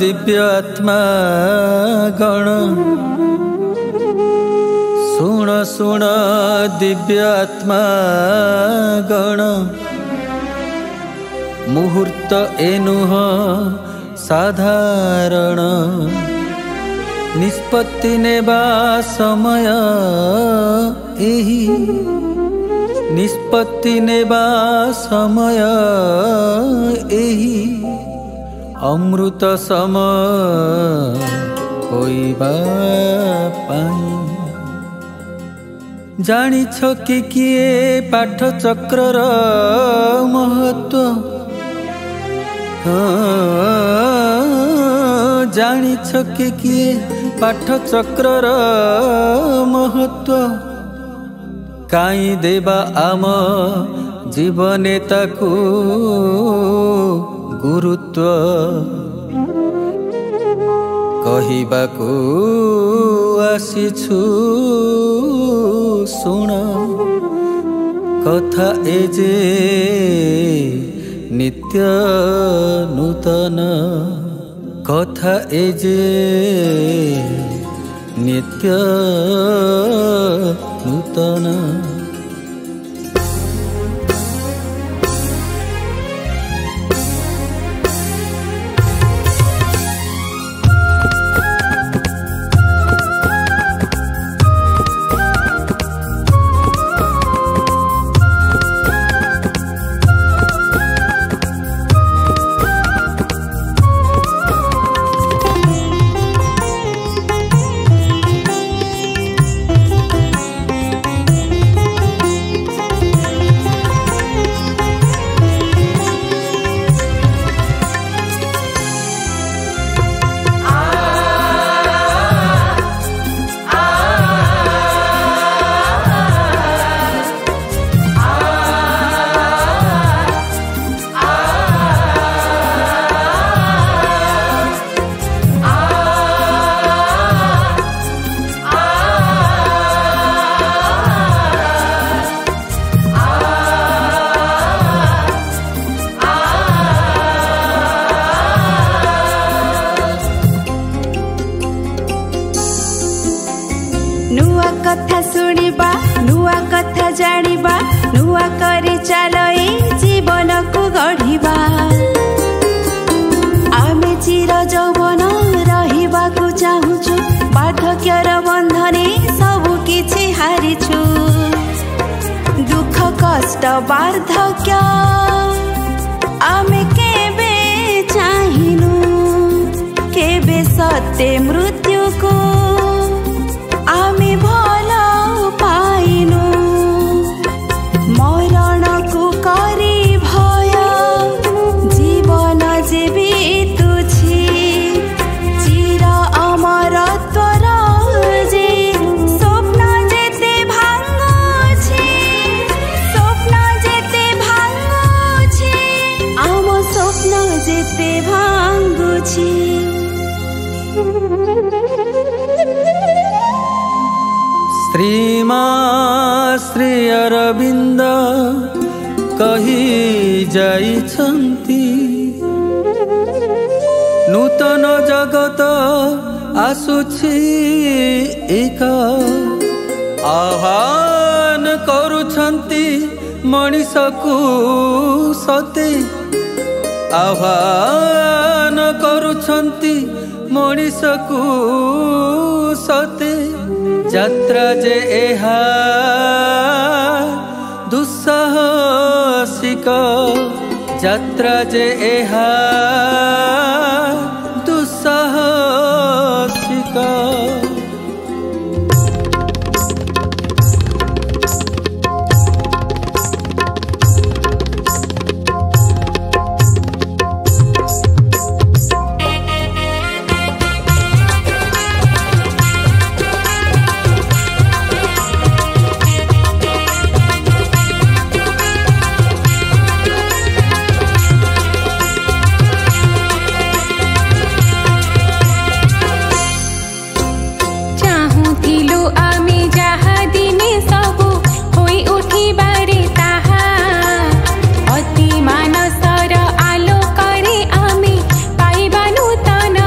दिव्यात्मा गण सुण सुण दिव्यात्मा गण मुहूर्त एनुह साधारण निष्पत्ति नेबा समय एही निष्पत्ति नेबा समय एही अमृत सम होइबा पाई जानिछ कि किए पाठ चक्रर महत्व जानिछ कि किए पाठ चक्रर महत्व काई देबा आम जीवने ताकू गुरुत्व कहिबाकू आसिछु सुण कथा एजे नित्य नूतन कथा एजे नित्य नूतन नुआ कथा सुनिबा नुआ कथा जानिबा नुआ करी चलो ए जीवन को गढ़िबा आमे चिर जौवन रहिबा को चाहुछु बार्धक्यर बंधने सबु किछि हारिछु दुख कष्ट बार्धक्य आमे केबे चाहिनु केबे सत्य मृत्यु को आमे भल पाइनु मरण को करी भय जीवन जे बीतुछि चिर अमरत्वर जे स्वप्न जेते भांगुछि आम स्वप्न जेते भांगुछि श्रीमा श्री अरविंद कही जाइछन्ति नूतन जगत आसुछि एक आह्वान करुछन्ति मनिषकु सते आह्वान करुछन्ति मनिषकु सते यात्रा जे एहा दुस्साहसिक यात्रा जे एहा दुस्साहसिक अति मानसर आलोकरे आमे पाइबा नूतन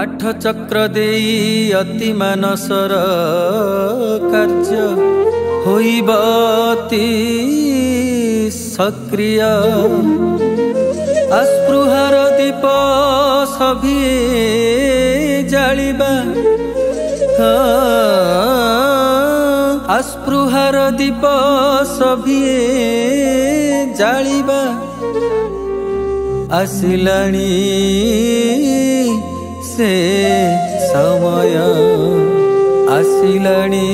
चक्र देई अति मानसर कार्य होइबती सक्रिय अस्पृहार दीप सभिए जालिबा अस्पृहार दीप सभिए जालिबा आसिलाणी से समय आसिलाणी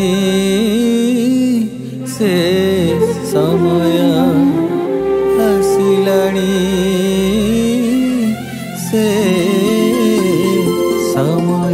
से समय आसिलाणी से समय।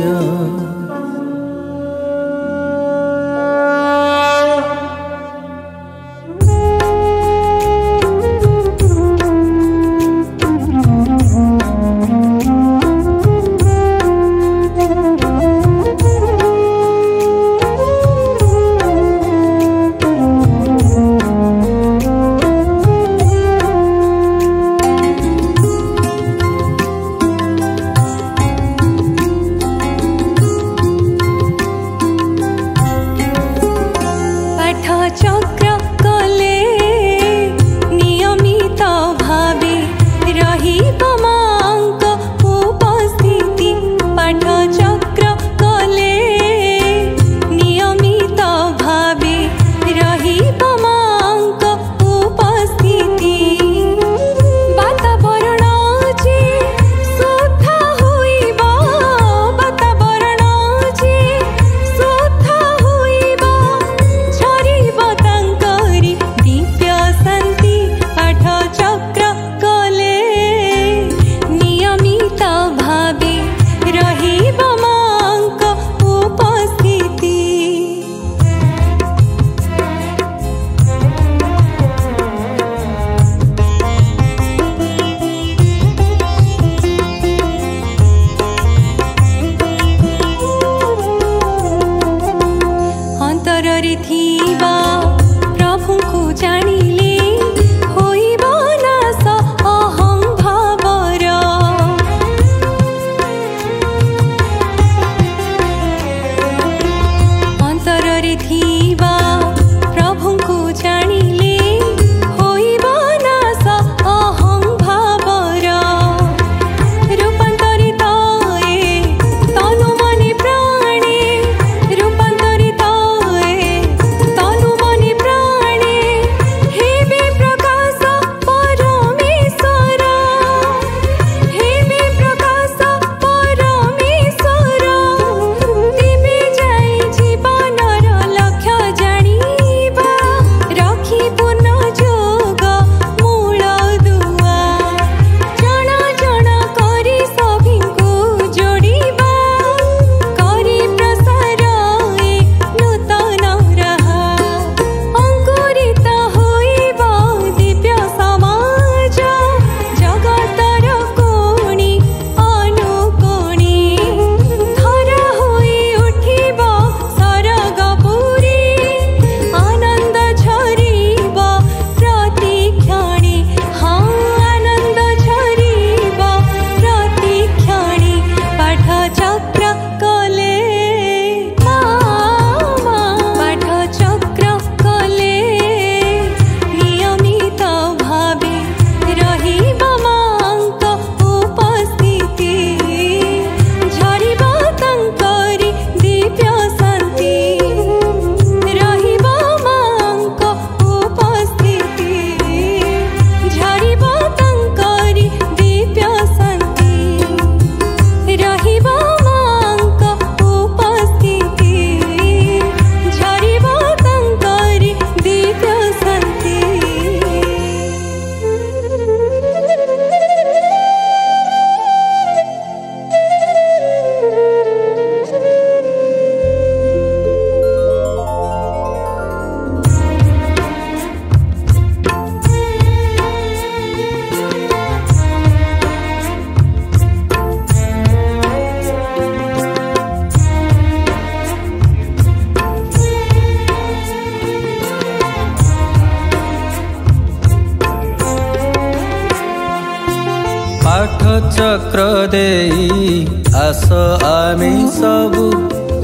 चक्र देई आस आमे सबु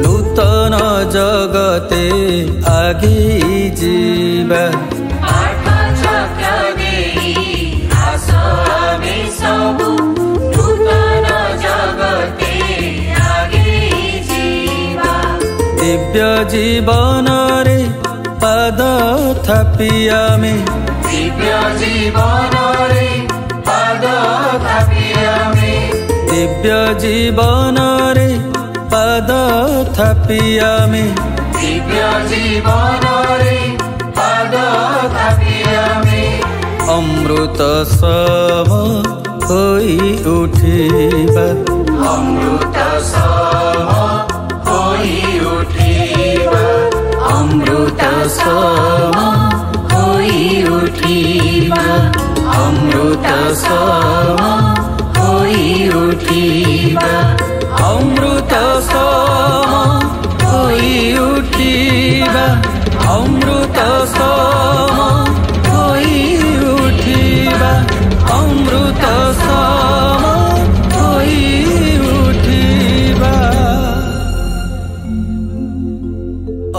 नूतन जगते आगे जीवा दिव्य जीवन रे पाद थापी आमे दिव्य जीवन रे पाद थापी आमे दिव्य जीवन रे पाद थापी आमे दिव्य जीवन रे पाद थापी आमे अमृत सम होई उठिबा अमृत सम होई उठिबा अमृत सम होई उठिबा अमृत सम होई उठिबा अमृत सम होई उठिबा अमृत सम होई उठिबा अमृत सम होई उठिबा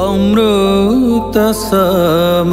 अमृत सम